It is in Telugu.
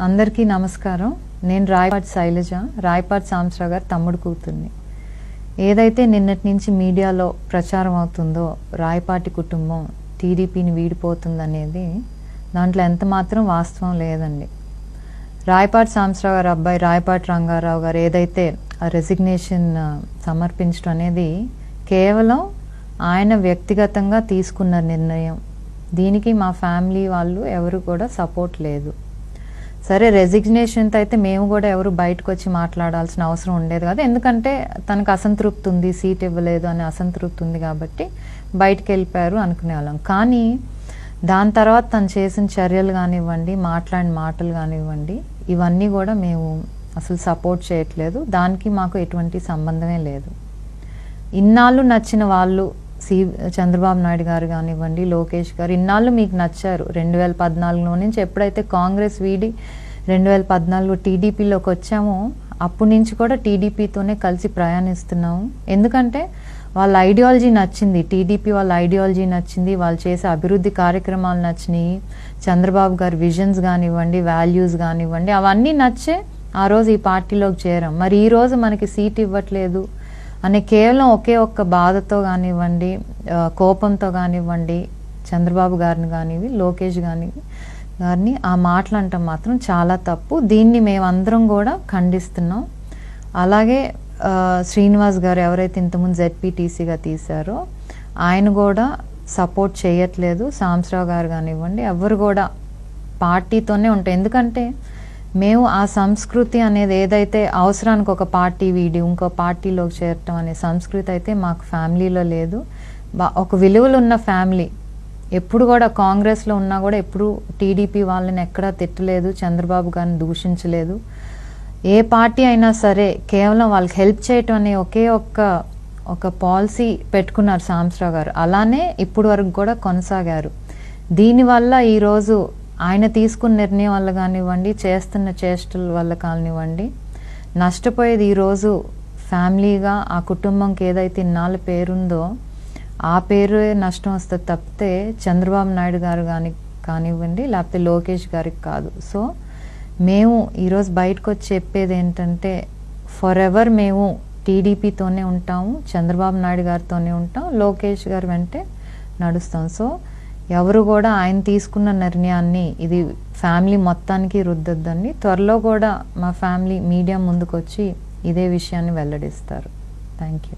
అందరికీ నమస్కారం. నేను రాయపాటి శైలజ, రాయపాటి సాంబశివరావు గారి తమ్ముడు కూతుర్ని. ఏదైతే నిన్నటి నుంచి మీడియాలో ప్రచారం అవుతుందో రాయపాటి కుటుంబం టీడీపీని వీడిపోతుందనేది దాంట్లో ఎంత మాత్రం వాస్తవం లేదండి. రాయపాటి సాంబశివరావు గారి అబ్బాయి రాయపాటి రంగారావు గారు ఏదైతే ఆ రెసిగ్నేషన్ సమర్పించడం అనేది కేవలం ఆయన వ్యక్తిగతంగా తీసుకున్న నిర్ణయం. దీనికి మా ఫ్యామిలీ వాళ్ళు ఎవరు కూడా సపోర్ట్ లేదు. సరే, రెసిగ్నేషన్తో అయితే మేము కూడా ఎవరు బయటకు వచ్చి మాట్లాడాల్సిన అవసరం ఉండేది కాదు. ఎందుకంటే తనకు అసంతృప్తి ఉంది, సీట్ ఇవ్వలేదు అనే అసంతృప్తి ఉంది కాబట్టి బయటకు వెళ్ళిపోయారు అనుకునేవాళ్ళం. కానీ దాని తర్వాత తను చేసిన చర్యలు కానివ్వండి, మాట్లాడిన మాటలు కానివ్వండి, ఇవన్నీ కూడా మేము అసలు సపోర్ట్ చేయట్లేదు. దానికి మాకు ఎటువంటి సంబంధమే లేదు. ఇన్నాళ్ళు నచ్చిన వాళ్ళు చంద్రబాబు నాయుడు గారు కానివ్వండి, లోకేష్ గారు ఇన్నాళ్ళు మీకు నచ్చారు. 2014లో నుంచి ఎప్పుడైతే కాంగ్రెస్ వీడి 2014లో టీడీపీలోకి వచ్చామో అప్పటి నుంచి కూడా టీడీపీతోనే కలిసి ప్రయాణిస్తున్నాము. ఎందుకంటే వాళ్ళ ఐడియాలజీ నచ్చింది, టీడీపీ వాళ్ళ ఐడియాలజీ నచ్చింది, వాళ్ళు చేసే అభివృద్ధి కార్యక్రమాలు నచ్చినాయి, చంద్రబాబు గారి విజన్స్ కానివ్వండి, వాల్యూస్ కానివ్వండి, అవన్నీ నచ్చే ఆ రోజు ఈ పార్టీలోకి చేరాం. మరి ఈరోజు మనకి సీట్ ఇవ్వట్లేదు అనే కేవలం ఒకే ఒక్క బాధతో కానివ్వండి, కోపంతో కానివ్వండి, చంద్రబాబు గారిని కానివ్వండి, లోకేష్ గారిని ఆ మాటలు అంటాం మాత్రం చాలా తప్పు. దీన్ని మేమందరం కూడా ఖండిస్తున్నాం. అలాగే శ్రీనివాస్ గారు ఎవరైతే ఇంతకుముందు జెడ్పీటీసీగా తీశారో ఆయన కూడా సపోర్ట్ చేయట్లేదు. సాంబశివరావు గారు కానివ్వండి, ఎవరు కూడా పార్టీతోనే ఉంటాయి. ఎందుకంటే మేము ఆ సంస్కృతి అనేది ఏదైతే అవసరానికి ఒక పార్టీ వీడి ఇంకో పార్టీలోకి చేరటం అనే సంస్కృతి అయితే మాకు ఫ్యామిలీలో లేదు. ఒక విలువలు ఉన్న ఫ్యామిలీ. ఎప్పుడు కూడా కాంగ్రెస్లో ఉన్నా కూడా ఎప్పుడు టీడీపీ వాళ్ళని ఎక్కడా తిట్టలేదు, చంద్రబాబు గారిని దూషించలేదు. ఏ పార్టీ అయినా సరే కేవలం వాళ్ళకి హెల్ప్ చేయటం అనే ఒకే ఒక పాలసీ పెట్టుకున్నారు సాంబశివరావు గారు. అలానే ఇప్పుడు వరకు కూడా కొనసాగారు. దీనివల్ల ఈరోజు ఆయన తీసుకున్న నిర్ణయం వల్ల కానివ్వండి, చేస్తున్న చేష్టల వల్ల కానివ్వండి, నష్టపోయేది ఈరోజు ఫ్యామిలీగా ఆ కుటుంబంకి ఏదైతే ఇన్నాళ్ళ పేరుందో ఆ పేరు నష్టం వస్తుంది తప్పితే చంద్రబాబు నాయుడు గారు కానివ్వండి, లేకపోతే లోకేష్ గారికి కాదు. సో మేము ఈరోజు బయటకు వచ్చి చెప్పేది ఏంటంటే ఫర్ ఎవర్ మేము టీడీపీతోనే ఉంటాము, చంద్రబాబు నాయుడు గారితోనే ఉంటాం, లోకేష్ గారు వెంటే నడుస్తాం. సో ఎవరు కూడా ఆయన తీసుకున్న నిర్ణయాన్ని ఇది ఫ్యామిలీ మొత్తానికి రుద్దొద్దండి. త్వరలో కూడా మా ఫ్యామిలీ మీడియా ముందుకు వచ్చి ఇదే విషయాన్ని వెల్లడిస్తారు. Thank you.